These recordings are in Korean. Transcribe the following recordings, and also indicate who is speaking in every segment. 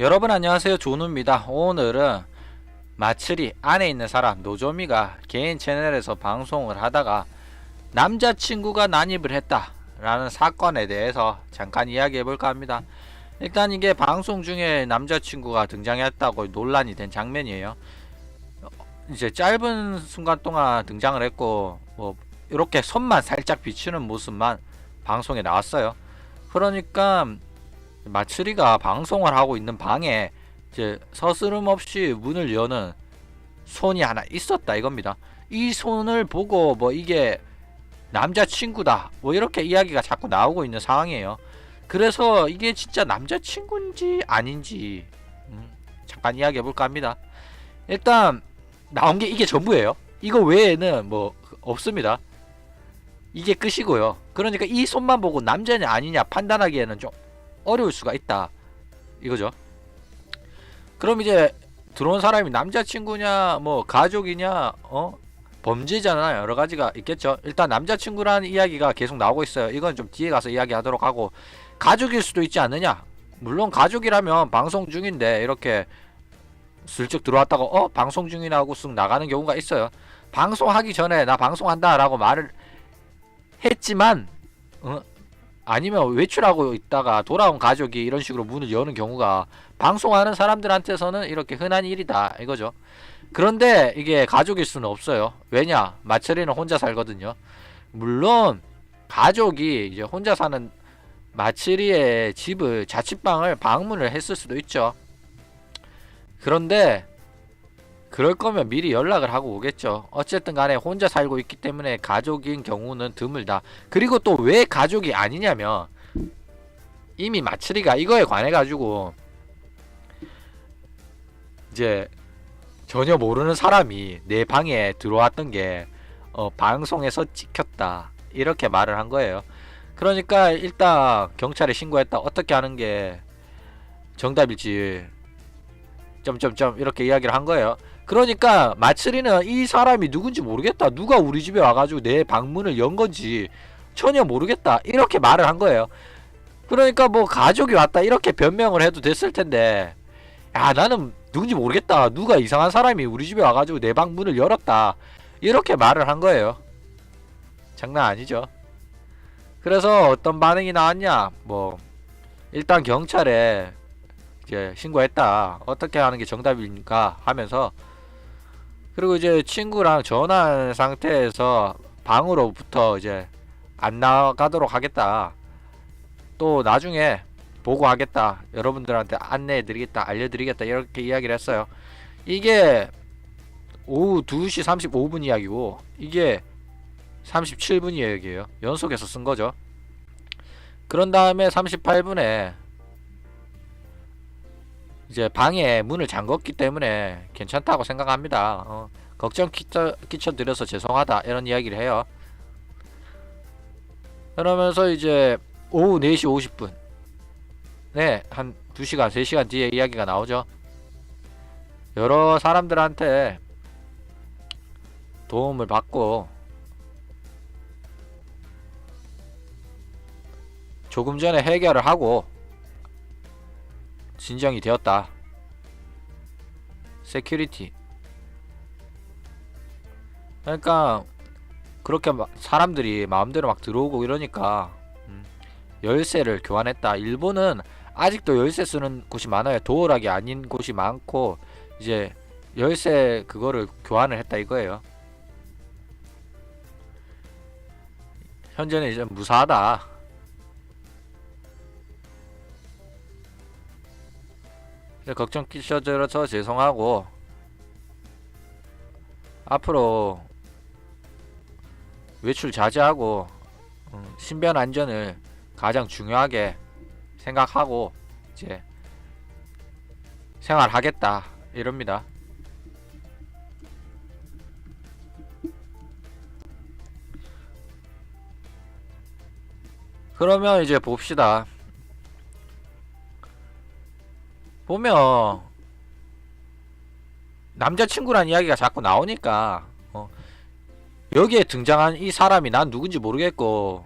Speaker 1: 여러분 안녕하세요, 조누입니다. 오늘은 마츠리 안에 있는 사람 노조미가 개인 채널에서 방송을 하다가 남자친구가 난입을 했다 라는 사건에 대해서 잠깐 이야기해 볼까 합니다. 일단 이게 방송 중에 남자친구가 등장했다고 논란이 된 장면이에요. 이제 짧은 순간 동안 등장을 했고 뭐 이렇게 손만 살짝 비추는 모습만 방송에 나왔어요. 그러니까 마츠리가 방송을 하고 있는 방에 이제 서스름 없이 문을 여는 손이 하나 있었다 이겁니다. 이 손을 보고 뭐 이게 남자친구다 뭐 이렇게 이야기가 자꾸 나오고 있는 상황이에요. 그래서 이게 진짜 남자친구인지 아닌지 잠깐 이야기해 볼까 합니다. 일단 나온 게 이게 전부예요. 이거 외에는 뭐 없습니다. 이게 끝이고요. 그러니까 이 손만 보고 남자냐 아니냐 판단하기에는 좀 어려울 수가 있다 이거죠. 그럼 이제 들어온 사람이 남자친구냐 뭐 가족이냐 범죄잖아요. 여러가지가 있겠죠. 일단 남자친구라는 이야기가 계속 나오고 있어요. 이건 좀 뒤에 가서 이야기하도록 하고, 가족일 수도 있지 않느냐. 물론 가족이라면 방송 중인데 이렇게 슬쩍 들어왔다가 방송 중이나 하고 쓱 나가는 경우가 있어요. 방송하기 전에 나 방송한다 라고 말을 했지만 아니면 외출하고 있다가 돌아온 가족이 이런 식으로 문을 여는 경우가 방송하는 사람들한테서는 이렇게 흔한 일이다 이거죠. 그런데 이게 가족일 수는 없어요. 왜냐? 마츠리는 혼자 살거든요. 물론 가족이 이제 혼자 사는 마츠리의 집을 자취방을 방문을 했을 수도 있죠. 그런데 그럴 거면 미리 연락을 하고 오겠죠. 어쨌든 간에 혼자 살고 있기 때문에 가족인 경우는 드물다. 그리고 또 왜 가족이 아니냐면 이미 마츠리가 이거에 관해 가지고 이제 전혀 모르는 사람이 내 방에 들어왔던 게 방송에서 찍혔다 이렇게 말을 한 거예요. 그러니까 일단 경찰에 신고했다. 어떻게 하는 게 정답일지 점점점 이렇게 이야기를 한 거예요. 그러니까 마츠리는 이 사람이 누군지 모르겠다. 누가 우리 집에 와가지고 내 방문을 연 건지 전혀 모르겠다. 이렇게 말을 한 거예요. 그러니까 뭐 가족이 왔다 이렇게 변명을 해도 됐을 텐데, 야 나는 누군지 모르겠다. 누가 이상한 사람이 우리 집에 와가지고 내 방문을 열었다. 이렇게 말을 한 거예요. 장난 아니죠. 그래서 어떤 반응이 나왔냐? 뭐 일단 경찰에 이제 신고했다. 어떻게 하는 게 정답인가 하면서, 그리고 이제 친구랑 전화한 상태에서 방으로부터 이제 안 나가도록 하겠다. 또 나중에 보고하겠다. 여러분들한테 안내해드리겠다. 알려드리겠다. 이렇게 이야기를 했어요. 이게 오후 2시 35분 이야기고 이게 37분 이야기예요. 연속해서 쓴 거죠. 그런 다음에 38분에 이제 방에 문을 잠궜기 때문에 괜찮다고 생각합니다. 걱정 끼쳐드려서 죄송하다 이런 이야기를 해요. 그러면서 이제 오후 4시 50분 네, 한 2시간 3시간 뒤에 이야기가 나오죠. 여러 사람들한테 도움을 받고 조금 전에 해결을 하고 진정이 되었다. 세큐리티. 그러니까 그렇게 막 사람들이 마음대로 막 들어오고 이러니까 열쇠를 교환했다. 일본은 아직도 열쇠 쓰는 곳이 많아요. 도어락이 아닌 곳이 많고 이제 열쇠 그거를 교환을 했다 이거예요. 현재는 이제 무사하다. 걱정 끼쳐드려서 죄송하고 앞으로 외출 자제하고 신변 안전을 가장 중요하게 생각하고 이제 생활하겠다 이럽니다. 그러면 이제 봅시다. 보면 남자친구란 이야기가 자꾸 나오니까 여기에 등장한 이 사람이 난 누군지 모르겠고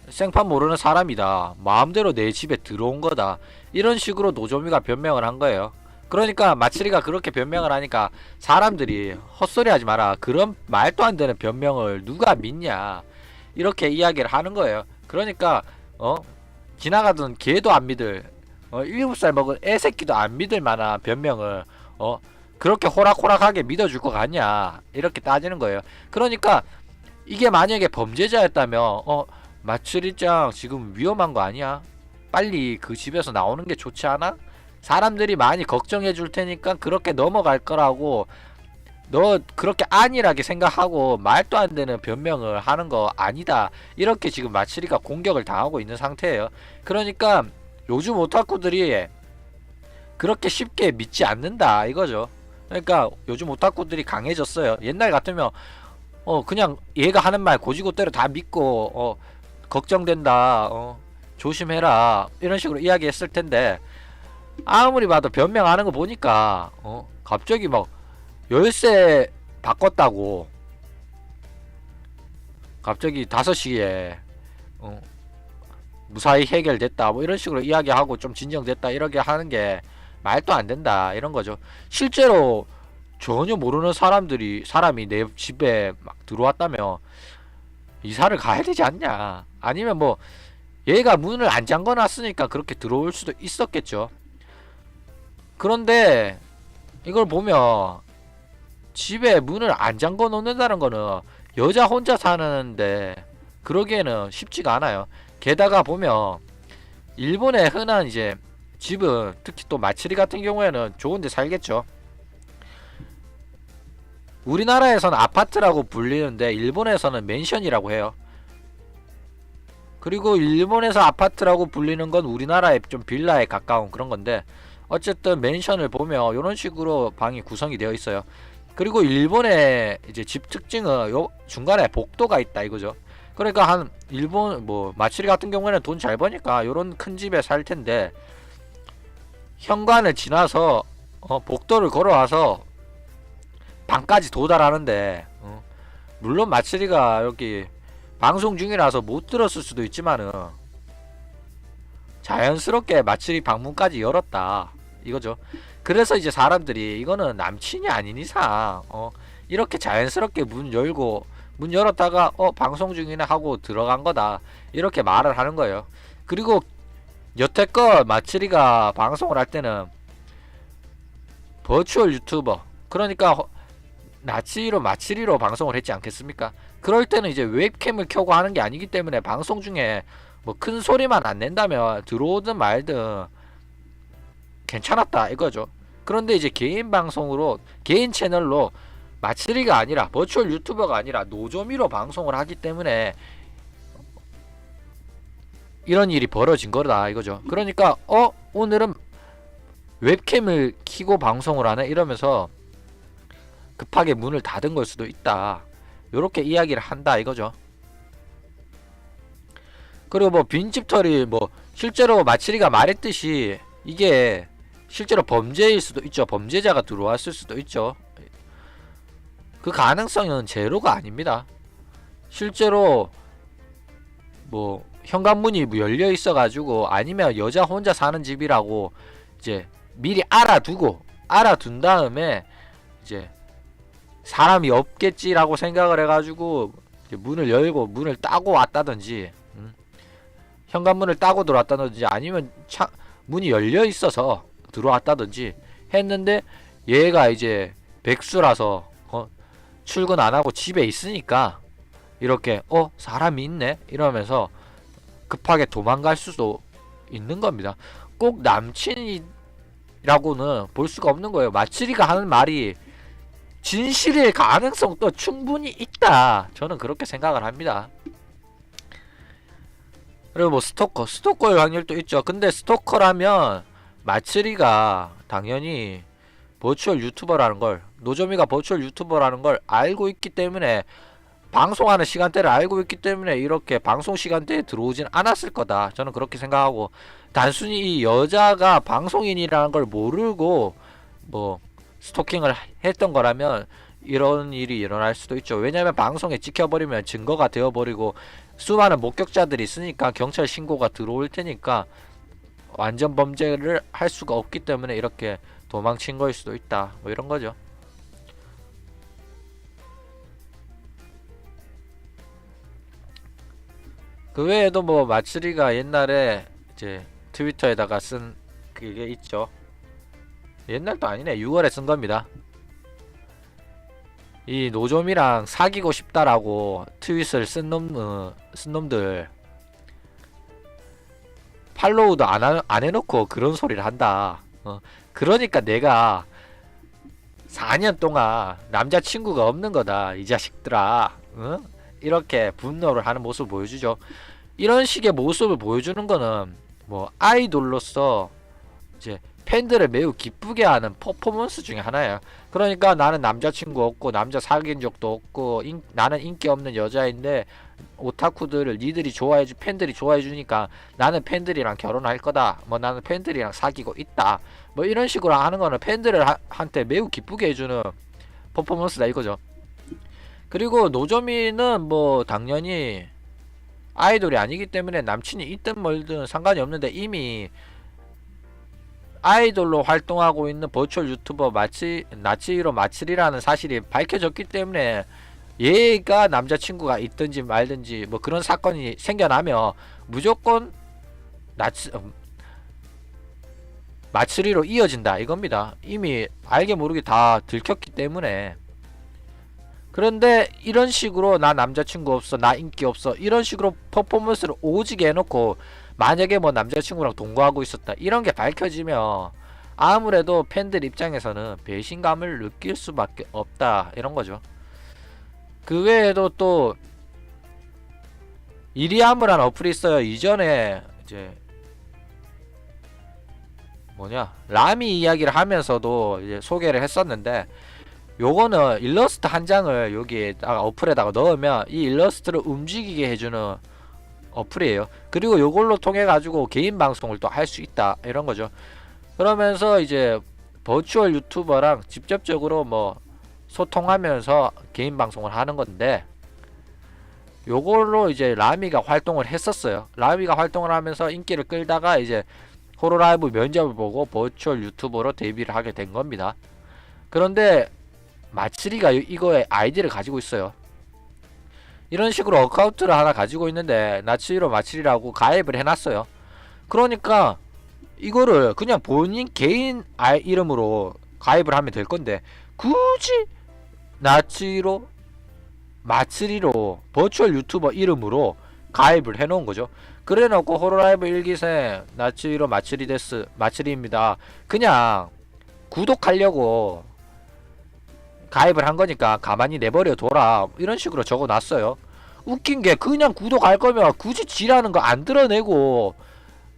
Speaker 1: 생판 모르는 사람이다. 마음대로 내 집에 들어온 거다. 이런 식으로 노조미가 변명을 한 거예요. 그러니까 마츠리가 그렇게 변명을 하니까 사람들이 헛소리 하지 마라. 그런 말도 안 되는 변명을 누가 믿냐. 이렇게 이야기를 하는 거예요. 그러니까 지나가던 개도 안 믿을 7살 먹은 애새끼도 안 믿을 만한 변명을 그렇게 호락호락하게 믿어줄 것 같냐. 이렇게 따지는 거예요. 그러니까 이게 만약에 범죄자였다면 마츠리짱 지금 위험한 거 아니야? 빨리 그 집에서 나오는 게 좋지 않아? 사람들이 많이 걱정해 줄 테니까 그렇게 넘어갈 거라고 너 그렇게 안일하게 생각하고 말도 안 되는 변명을 하는 거 아니다. 이렇게 지금 마츠리가 공격을 당하고 있는 상태예요. 그러니까 요즘 오타쿠들이 그렇게 쉽게 믿지 않는다 이거죠. 그러니까 요즘 오타쿠들이 강해졌어요. 옛날 같으면 그냥 얘가 하는 말 고지고대로 다 믿고 걱정된다 조심해라 이런 식으로 이야기했을 텐데 아무리 봐도 변명하는 거 보니까 갑자기 막 열쇠 바꿨다고 갑자기 5시에 무사히 해결됐다 뭐 이런 식으로 이야기하고 좀 진정됐다 이렇게 하는 게 말도 안 된다 이런 거죠. 실제로 전혀 모르는 사람이 내 집에 막 들어왔다면 이사를 가야 되지 않냐. 아니면 뭐 얘가 문을 안 잠궈 놨으니까 그렇게 들어올 수도 있었겠죠. 그런데 이걸 보면 집에 문을 안 잠궈 놓는다는 거는 여자 혼자 사는데 그러기에는 쉽지가 않아요. 게다가 보면 일본의 흔한 이제 집은 특히 또 마츠리 같은 경우에는 좋은데 살겠죠. 우리나라에서는 아파트라고 불리는데 일본에서는 맨션이라고 해요. 그리고 일본에서 아파트라고 불리는 건 우리나라의 좀 빌라에 가까운 그런 건데 어쨌든 맨션을 보면 이런 식으로 방이 구성이 되어 있어요. 그리고 일본의 이제 집 특징은 요 중간에 복도가 있다 이거죠. 그러니까 한 일본 뭐 마츠리 같은 경우에는 돈 잘 버니까 요런 큰 집에 살 텐데 현관을 지나서 복도를 걸어와서 방까지 도달하는데 물론 마츠리가 여기 방송 중이라서 못 들었을 수도 있지만은 자연스럽게 마츠리 방문까지 열었다 이거죠. 그래서 이제 사람들이 이거는 남친이 아닌 이상 이렇게 자연스럽게 문 열었다가 방송 중이네 하고 들어간 거다 이렇게 말을 하는 거예요. 그리고 여태껏 마츠리가 방송을 할 때는 버추얼 유튜버 그러니까 마츠리로 방송을 했지 않겠습니까? 그럴 때는 이제 웹캠을 켜고 하는 게 아니기 때문에 방송 중에 뭐 큰 소리만 안 낸다면 들어오든 말든 괜찮았다 이거죠. 그런데 이제 개인 방송으로 개인 채널로 마츠리가 아니라 버추얼 유튜버가 아니라 노조미로 방송을 하기 때문에 이런 일이 벌어진 거다 이거죠. 그러니까 오늘은 웹캠을 켜고 방송을 하네 이러면서 급하게 문을 닫은 걸 수도 있다 요렇게 이야기를 한다 이거죠. 그리고 뭐 빈집털이 뭐 실제로 마츠리가 말했듯이 이게 실제로 범죄일 수도 있죠. 범죄자가 들어왔을 수도 있죠. 그 가능성은 제로가 아닙니다. 실제로 뭐 현관문이 열려 있어 가지고 아니면 여자 혼자 사는 집이라고 이제 미리 알아둔 다음에 이제 사람이 없겠지라고 생각을 해가지고 문을 열고 문을 따고 왔다든지 현관문을 따고 들어왔다든지 아니면 문이 열려 있어서 들어왔다든지 했는데 얘가 이제 백수라서 출근 안 하고 집에 있으니까 이렇게 사람이 있네 이러면서 급하게 도망갈 수도 있는 겁니다. 꼭 남친이라고는 볼 수가 없는 거예요. 마츠리가 하는 말이 진실일 가능성도 충분히 있다. 저는 그렇게 생각을 합니다. 그리고 뭐 스토커의 확률도 있죠. 근데 스토커라면 마츠리가 당연히 버추얼 유튜버라는 걸 노조미가 버추얼 유튜버라는 걸 알고 있기 때문에 방송하는 시간대를 알고 있기 때문에 이렇게 방송 시간대에 들어오진 않았을 거다. 저는 그렇게 생각하고 단순히 이 여자가 방송인이라는 걸 모르고 뭐 스토킹을 했던 거라면 이런 일이 일어날 수도 있죠. 왜냐면 방송에 찍혀버리면 증거가 되어버리고 수많은 목격자들이 있으니까 경찰 신고가 들어올 테니까 완전 범죄를 할 수가 없기 때문에 이렇게 도망친 거일 수도 있다. 뭐 이런 거죠. 그 외에도 뭐 마츠리가 옛날에 이제 트위터에다가 쓴 그게 있죠. 옛날도 아니네. 6월에 쓴 겁니다. 이 노점이랑 사귀고 싶다라고 트윗을 쓴 놈들 팔로우도 안 해놓고 그런 소리를 한다. 그러니까 내가 4년 동안 남자친구가 없는 거다. 이 자식들아. 이렇게 분노를 하는 모습을 보여주죠. 이런 식의 모습을 보여주는 거는 뭐 아이돌로서 이제 팬들을 매우 기쁘게 하는 퍼포먼스 중에 하나예요. 그러니까 나는 남자친구 없고 남자 사귄 적도 없고 나는 인기 없는 여자인데 오타쿠들을 니들이 좋아해주 팬들이 좋아해주니까 나는 팬들이랑 결혼할 거다. 뭐 나는 팬들이랑 사귀고 있다. 뭐 이런 식으로 하는 거는 팬들을 한테 매우 기쁘게 해주는 퍼포먼스다 이거죠. 그리고 노조미는 뭐 당연히 아이돌이 아니기 때문에 남친이 있든 멀든 상관이 없는데 이미 아이돌로 활동하고 있는 버추얼 유튜버 나치히로 마츠리라는 사실이 밝혀졌기 때문에 얘가 남자친구가 있든지 말든지 뭐 그런 사건이 생겨나면 무조건 마츠리로 이어진다 이겁니다. 이미 알게 모르게 다 들켰기 때문에. 그런데 이런 식으로 나 남자친구 없어 나 인기 없어 이런 식으로 퍼포먼스를 오지게 해놓고 만약에 뭐 남자친구랑 동거하고 있었다 이런 게 밝혀지면 아무래도 팬들 입장에서는 배신감을 느낄 수밖에 없다 이런 거죠. 그 외에도 또 이리아무란 어플이 있어요. 이전에 이제 라미 이야기를 하면서도 이제 소개를 했었는데 요거는 일러스트 한 장을 여기에다가 어플에다가 넣으면 이 일러스트를 움직이게 해주는 어플이에요. 그리고 요걸로 통해 가지고 개인 방송을 또 할 수 있다 이런 거죠. 그러면서 이제 버추얼 유튜버랑 직접적으로 뭐 소통하면서 개인 방송을 하는 건데 요걸로 이제 라미가 활동을 했었어요. 라미가 활동을 하면서 인기를 끌다가 이제 호로라이브 면접을 보고 버추얼 유튜버로 데뷔를 하게 된 겁니다. 그런데 마츠리가 이거에 아이디를 가지고 있어요. 이런 식으로 어카운트를 하나 가지고 있는데 나츠히로 마츠리라고 가입을 해놨어요. 그러니까 이거를 그냥 본인 개인 이름으로 가입을 하면 될 건데 굳이 나츠히로 마츠리로 버추얼 유튜버 이름으로 가입을 해놓은 거죠. 그래놓고 호로라이브 1기생 나츠히로 마츠리 데스 마츠리입니다. 그냥 구독하려고 가입을 한 거니까 가만히 내버려 둬라 이런 식으로 적어놨어요. 웃긴 게 그냥 구독할 거면 굳이 지라는 거 안 드러내고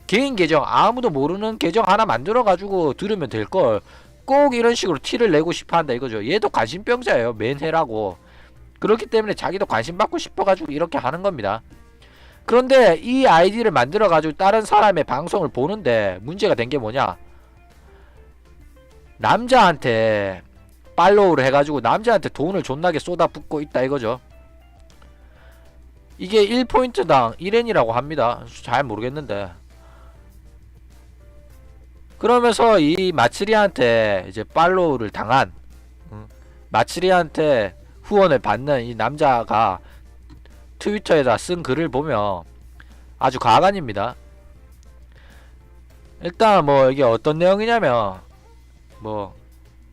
Speaker 1: 개인 계정 아무도 모르는 계정 하나 만들어 가지고 들으면 될걸 꼭 이런 식으로 티를 내고 싶어 한다 이거죠. 얘도 관심병자예요. 맨해라고. 그렇기 때문에 자기도 관심 받고 싶어 가지고 이렇게 하는 겁니다. 그런데 이 아이디를 만들어 가지고 다른 사람의 방송을 보는데 문제가 된 게 뭐냐, 남자한테 팔로우를 해가지고 남자한테 돈을 존나게 쏟아붓고 있다 이거죠. 이게 1포인트당 1엔이라고 합니다. 잘 모르겠는데. 그러면서 이 마츠리한테 이제 팔로우를 당한 마츠리한테 후원을 받는 이 남자가 트위터에다 쓴 글을 보면 아주 가관입니다. 일단 뭐 이게 어떤 내용이냐면 뭐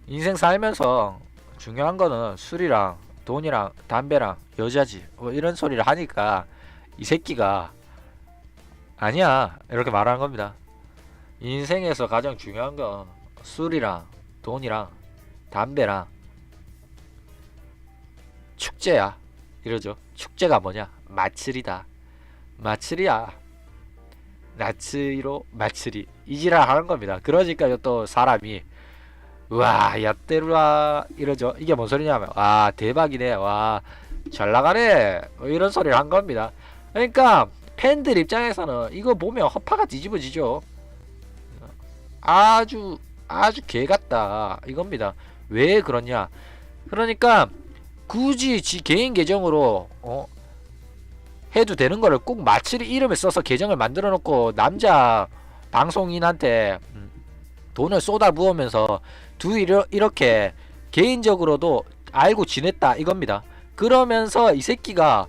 Speaker 1: 인생 살면서 중요한 거는 술이랑 돈이랑 담배랑 여자지 뭐 이런 소리를 하니까 이 새끼가 아니야 이렇게 말하는 겁니다. 인생에서 가장 중요한 건 술이랑 돈이랑 담배랑 축제야 이러죠. 축제가 뭐냐, 마츠리다. 마츠리야. 나츠히로 마츠리 이지랄 하는 겁니다. 그러니까 또 사람이 와 야떼루라 이러죠. 이게 뭔 소리냐면 와 대박이네, 와 잘나가네 뭐 이런 소리를 한 겁니다. 그러니까 팬들 입장에서는 이거 보면 허파가 뒤집어지죠. 아주 개같다 이겁니다. 왜 그러냐, 그러니까 굳이 지 개인 계정으로 해도 되는 거를 꼭 마츠리 이름을 써서 계정을 만들어 놓고 남자 방송인한테 돈을 쏟아 부으면서 이렇게 개인적으로도 알고 지냈다 이겁니다. 그러면서 이 새끼가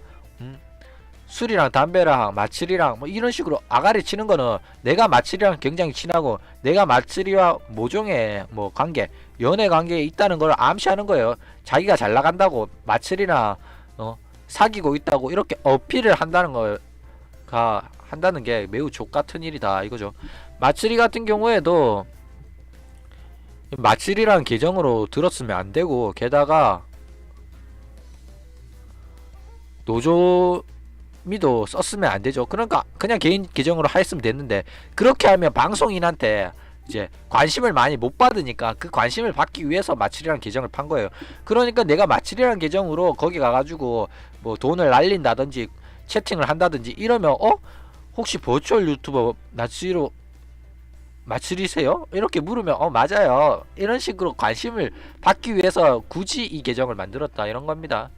Speaker 1: 술이랑 담배랑 마츠리랑 뭐 이런 식으로 아가리 치는 거는 내가 마츠리랑 굉장히 친하고 내가 마츠리와 모종의 뭐 관계, 연애 관계에 있다는 걸 암시하는 거예요. 자기가 잘 나간다고 마츠리랑 사귀고 있다고 이렇게 어필을 한다는 게 매우 족같은 일이다 이거죠. 마츠리 같은 경우에도 마츠리랑 계정으로 들었으면 안 되고, 게다가 노조미도 썼으면 안 되죠. 그러니까 그냥 개인 계정으로 했으면 됐는데, 그렇게 하면 방송인한테 이제 관심을 많이 못 받으니까 그 관심을 받기 위해서 마츠리랑 계정을 판 거예요. 그러니까 내가 마츠리랑 계정으로 거기 가가지고 뭐 돈을 날린다든지 채팅을 한다든지 이러면 혹시 버추얼 유튜버 마츠리세요? 이렇게 물으면 맞아요. 이런 식으로 관심을 받기 위해서 굳이 이 계정을 만들었다 이런 겁니다.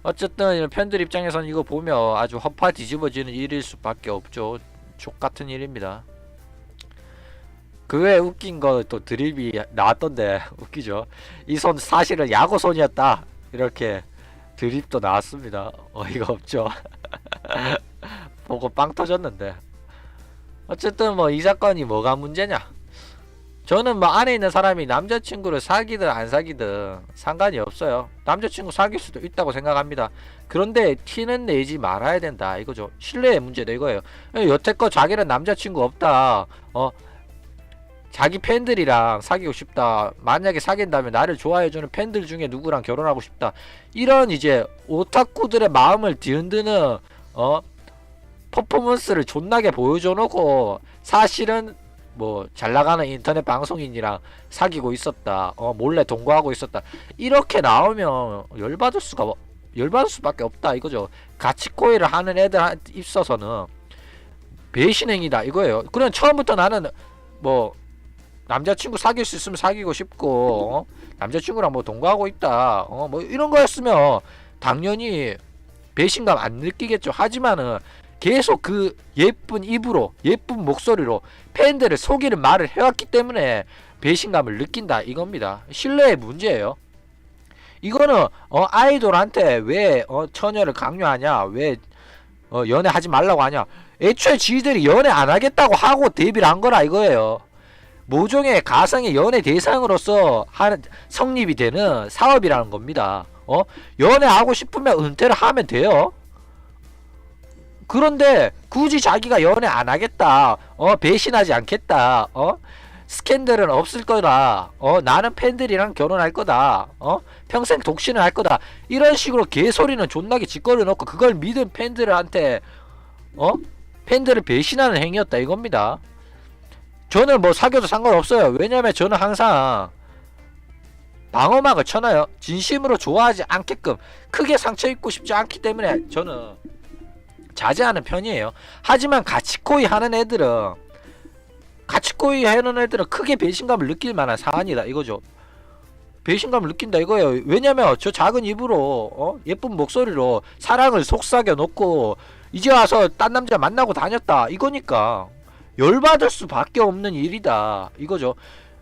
Speaker 1: 어쨌든 팬들 입장에서는 이거 보면 아주 허파 뒤집어지는 일일 수밖에 없죠. 족같은 일입니다. 그 외에 웃긴 거 또 드립이 나왔던데 웃기죠. 이 손 사실은 야구손이었다 이렇게 드립도 나왔습니다. 어이가 없죠. 보고 빵 터졌는데. 어쨌든 뭐 이 사건이 뭐가 문제냐, 저는 뭐 안에 있는 사람이 남자친구를 사귀든 안 사귀든 상관이 없어요. 남자친구 사귈 수도 있다고 생각합니다. 그런데 티는 내지 말아야 된다 이거죠. 신뢰의 문제다 이거예요. 여태껏 자기는 남자친구 없다, 자기 팬들이랑 사귀고 싶다, 만약에 사귄다면 나를 좋아해주는 팬들 중에 누구랑 결혼하고 싶다, 이런 이제 오타쿠들의 마음을 뒤흔드는 퍼포먼스를 존나게 보여줘 놓고 사실은 뭐 잘나가는 인터넷 방송인이랑 사귀고 있었다, 몰래 동거하고 있었다, 이렇게 나오면 열받을 수밖에 없다 이거죠. 가치코이를 하는 애들 있어서는 배신행위다 이거예요. 그냥 처음부터 나는 뭐 남자친구 사귈 수 있으면 사귀고 싶고 남자친구랑 뭐 동거하고 있다 뭐 이런 거였으면 당연히 배신감 안 느끼겠죠. 하지만은 계속 그 예쁜 입으로 예쁜 목소리로 팬들을 속이는 말을 해왔기 때문에 배신감을 느낀다 이겁니다. 신뢰의 문제예요. 이거는 아이돌한테 왜 처녀를 강요하냐, 왜 연애하지 말라고 하냐, 애초에 지들이 연애 안 하겠다고 하고 데뷔를 한 거라 이거예요. 모종의 가상의 연애 대상으로서 성립이 되는 사업이라는 겁니다. 연애하고 싶으면 은퇴를 하면 돼요. 그런데 굳이 자기가 연애 안 하겠다, 배신하지 않겠다, 스캔들은 없을 거다, 나는 팬들이랑 결혼할 거다, 평생 독신을 할 거다, 이런 식으로 개소리는 존나게 짓거려 놓고 그걸 믿은 팬들한테 팬들을 배신하는 행위였다 이겁니다. 저는 뭐 사귀어도 상관없어요. 왜냐면 저는 항상 방어막을 쳐놔요. 진심으로 좋아하지 않게끔, 크게 상처 입고 싶지 않기 때문에 저는 자제하는 편이에요. 하지만 가치코이 하는 애들은 크게 배신감을 느낄 만한 사안이다 이거죠. 배신감을 느낀다 이거예요. 왜냐면 저 작은 입으로 예쁜 목소리로 사랑을 속삭여 놓고 이제 와서 딴 남자 만나고 다녔다 이거니까 열받을 수밖에 없는 일이다 이거죠.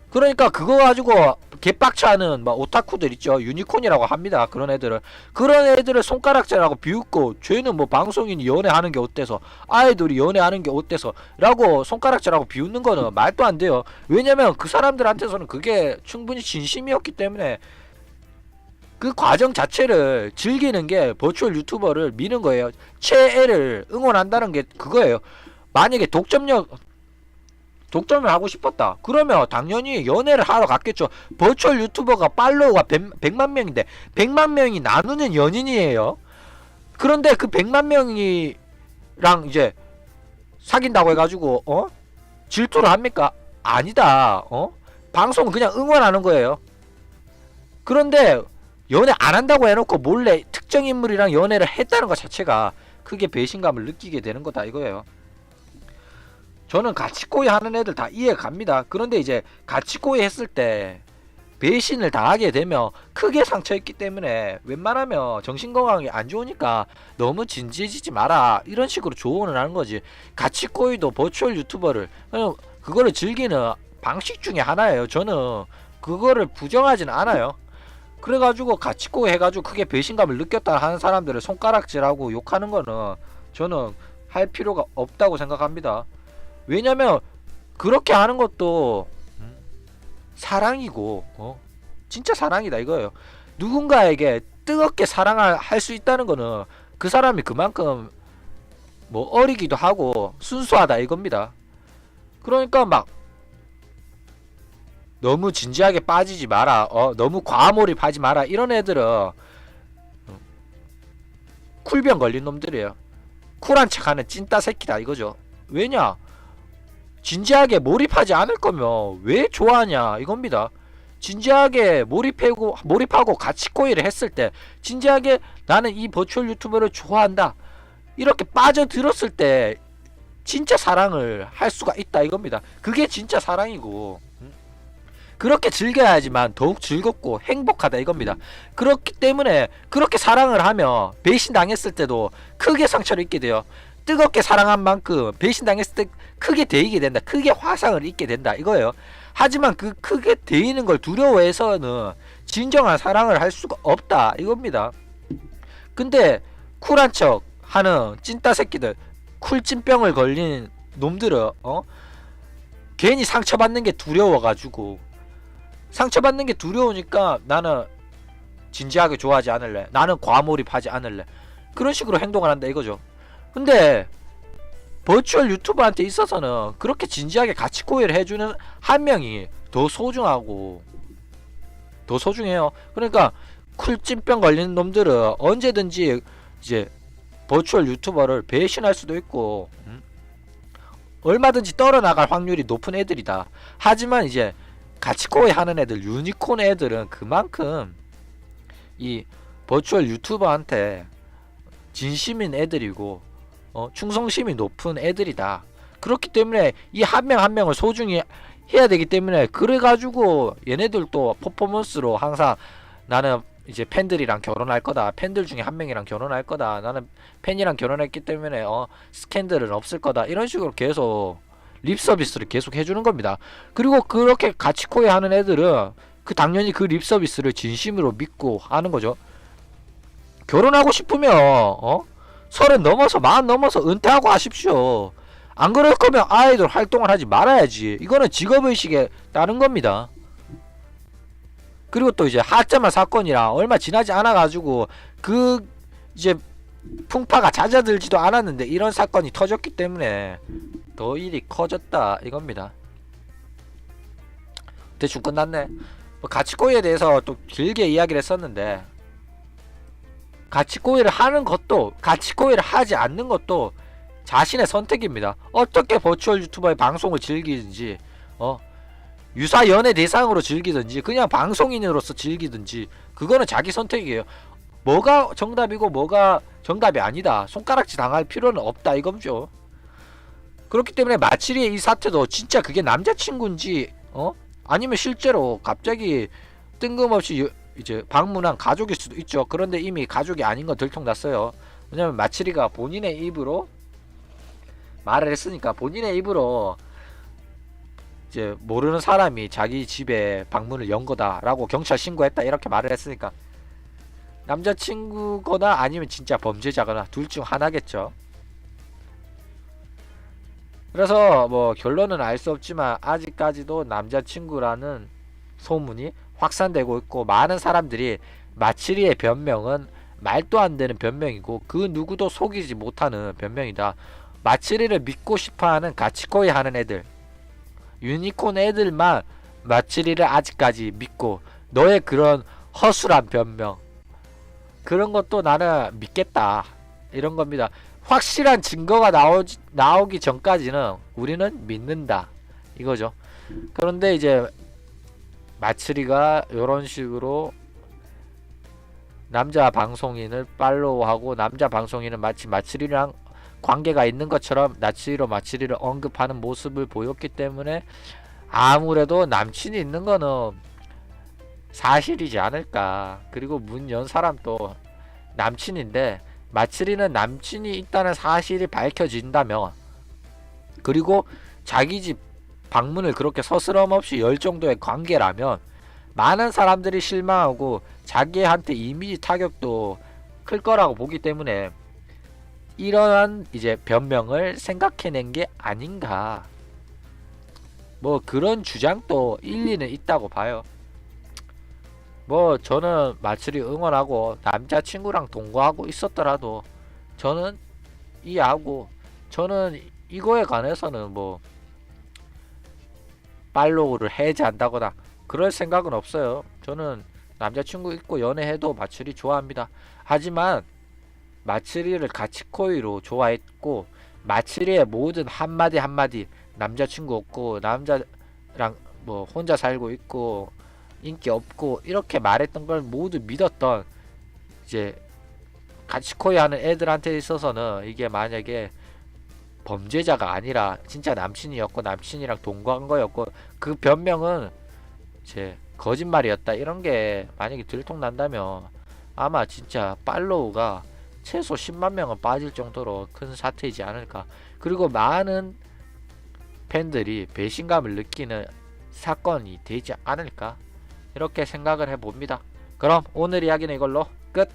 Speaker 1: 그러니까 그거 가지고 개빡쳐하는 막 오타쿠들 있죠. 유니콘이라고 합니다. 그런 애들을 손가락질하고 비웃고, 쟤는 뭐 방송인이 연애하는 게 어때서, 아이돌이 연애하는 게 어때서 라고 손가락질하고 비웃는 거는 말도 안 돼요. 왜냐면 그 사람들한테서는 그게 충분히 진심이었기 때문에 그 과정 자체를 즐기는 게 버추얼 유튜버를 미는 거예요. 최애를 응원한다는 게 그거예요. 만약에 독점을 하고 싶었다 그러면 당연히 연애를 하러 갔겠죠. 버추얼 유튜버가 팔로워가 100만 명인데 100만 명이 나누는 연인이에요. 그런데 그 100만 명이랑 이제 사귄다고 해가지고 질투를 합니까? 아니다. 방송은 그냥 응원하는 거예요. 그런데 연애 안 한다고 해놓고 몰래 특정 인물이랑 연애를 했다는 것 자체가 크게 배신감을 느끼게 되는 거다 이거예요. 저는 가치코이 하는 애들 다 이해 갑니다. 그런데 이제 가치코이 했을 때 배신을 당하게 되면 크게 상처있기 때문에 웬만하면 정신건강이 안 좋으니까 너무 진지해지지 마라 이런 식으로 조언을 하는 거지. 가치코이도 버추얼 유튜버를 그냥 그거를 즐기는 방식 중에 하나예요. 저는 그거를 부정하진 않아요. 그래가지고 가치코 해가지고 크게 배신감을 느꼈다 하는 사람들을 손가락질하고 욕하는 거는 저는 할 필요가 없다고 생각합니다. 왜냐면 그렇게 하는 것도 사랑이고 진짜 사랑이다 이거예요. 누군가에게 뜨겁게 사랑을 할 수 있다는 거는 그 사람이 그만큼 뭐 어리기도 하고 순수하다 이겁니다. 그러니까 막 너무 진지하게 빠지지 마라, 너무 과몰입하지 마라 이런 애들은 쿨병 걸린 놈들이에요. 쿨한 척하는 찐따 새끼다 이거죠. 왜냐? 진지하게 몰입하지 않을 거면 왜 좋아하냐 이겁니다. 진지하게 몰입하고 가치코이를 했을 때 진지하게 나는 이 버추얼 유튜버를 좋아한다 이렇게 빠져들었을 때 진짜 사랑을 할 수가 있다 이겁니다. 그게 진짜 사랑이고 그렇게 즐겨야지만 더욱 즐겁고 행복하다 이겁니다. 그렇기 때문에 그렇게 사랑을 하면 배신당했을 때도 크게 상처를 입게 돼요. 뜨겁게 사랑한 만큼 배신당했을 때 크게 데이게 된다. 크게 화상을 입게 된다 이거예요. 하지만 그 크게 데이는 걸 두려워해서는 진정한 사랑을 할 수가 없다 이겁니다. 근데 쿨한 척 하는 찐따 새끼들, 쿨찐병을 걸린 놈들은 괜히 상처받는 게 두려워가지고 상처받는 게 두려우니까 나는 진지하게 좋아하지 않을래, 나는 과몰입하지 않을래 그런 식으로 행동을 한다 이거죠. 근데 버추얼 유튜버한테 있어서는 그렇게 진지하게 가치코이를 해주는 한 명이 더 소중하고 더 소중해요. 그러니까 쿨찐병 걸리는 놈들은 언제든지 이제 버추얼 유튜버를 배신할 수도 있고 얼마든지 떨어나갈 확률이 높은 애들이다. 하지만 이제 가치코이 하는 애들, 유니콘 애들은 그만큼 이 버추얼 유튜버한테 진심인 애들이고 충성심이 높은 애들이다. 그렇기 때문에 이 한 명 한 명을 소중히 해야 되기 때문에 그래가지고 얘네들도 퍼포먼스로 항상 나는 이제 팬들이랑 결혼할 거다, 팬들 중에 한 명이랑 결혼할 거다, 나는 팬이랑 결혼했기 때문에 스캔들은 없을 거다 이런 식으로 계속 립 서비스를 계속 해주는 겁니다. 그리고 그렇게 가치코이 하는 애들은 당연히 그 립 서비스를 진심으로 믿고 하는 거죠. 결혼하고 싶으면 30 넘어서 40 넘어서 은퇴하고 하십시오. 안 그럴 거면 아이돌 활동을 하지 말아야지. 이거는 직업의식에 따른 겁니다. 그리고 또 이제 하자마 사건이랑 얼마 지나지 않아 가지고 그 이제 풍파가 잦아들지도 않았는데 이런 사건이 터졌기 때문에 더 일이 커졌다 이겁니다. 대충 끝났네. 가치코이에 대해서 또 길게 이야기를 했었는데 가치코이를 하는 것도 가치코이를 하지 않는 것도 자신의 선택입니다. 어떻게 버추얼 유튜버의 방송을 즐기든지 유사 연애 대상으로 즐기든지 그냥 방송인으로서 즐기든지 그거는 자기 선택이에요. 뭐가 정답이고 뭐가 정답이 아니다 손가락질 당할 필요는 없다 이거죠. 그렇기 때문에 마치리의 이 사태도 진짜 그게 남자친구인지 아니면 실제로 갑자기 뜬금없이 이제 방문한 가족일 수도 있죠. 그런데 이미 가족이 아닌 건 들통났어요. 왜냐면 마치리가 본인의 입으로 말을 했으니까, 본인의 입으로 이제 모르는 사람이 자기 집에 방문을 연 거다라고 경찰 신고했다 이렇게 말을 했으니까 남자친구거나 아니면 진짜 범죄자거나 둘 중 하나겠죠. 그래서 뭐 결론은 알 수 없지만 아직까지도 남자친구라는 소문이 확산되고 있고 많은 사람들이 마치리의 변명은 말도 안 되는 변명이고 그 누구도 속이지 못하는 변명이다. 마치리를 믿고 싶어하는 가치코이 하는 애들, 유니콘 애들만 마치리를 아직까지 믿고 너의 그런 허술한 변명 그런 것도 나는 믿겠다 이런 겁니다. 확실한 증거가 나오기 전까지는 우리는 믿는다 이거죠. 그런데 이제 마치리가 이런 식으로 남자 방송인을 팔로우하고 남자 방송인은 마치 마치리랑 관계가 있는 것처럼 마치리를 언급하는 모습을 보였기 때문에 아무래도 남친이 있는 거는 사실이지 않을까. 그리고 문 연 사람도 남친인데 마츠리는 남친이 있다는 사실이 밝혀진다면, 그리고 자기 집 방문을 그렇게 서스럼 없이 열 정도의 관계라면 많은 사람들이 실망하고 자기한테 이미지 타격도 클 거라고 보기 때문에 이러한 이제 변명을 생각해낸 게 아닌가. 뭐 그런 주장도 일리는 있다고 봐요. 뭐 저는 마츠리 응원하고 남자친구랑 동거하고 있었더라도 저는 이해하고, 저는 이거에 관해서는 뭐 팔로우를 해제한다거나 그럴 생각은 없어요. 저는 남자친구 있고 연애해도 마츠리 좋아합니다. 하지만 마츠리를 가치코이로 좋아했고 마츠리의 모든 한마디 한마디, 남자친구 없고 남자랑 뭐 혼자 살고 있고 인기 없고 이렇게 말했던 걸 모두 믿었던 이제 가치코이 하는 애들한테 있어서는 이게 만약에 범죄자가 아니라 진짜 남친이었고 남친이랑 동거한 거였고 그 변명은 이제 거짓말이었다 이런 게 만약에 들통난다면 아마 진짜 팔로우가 최소 10만 명은 빠질 정도로 큰 사태이지 않을까. 그리고 많은 팬들이 배신감을 느끼는 사건이 되지 않을까 이렇게 생각을 해봅니다. 그럼 오늘 이야기는 이걸로 끝.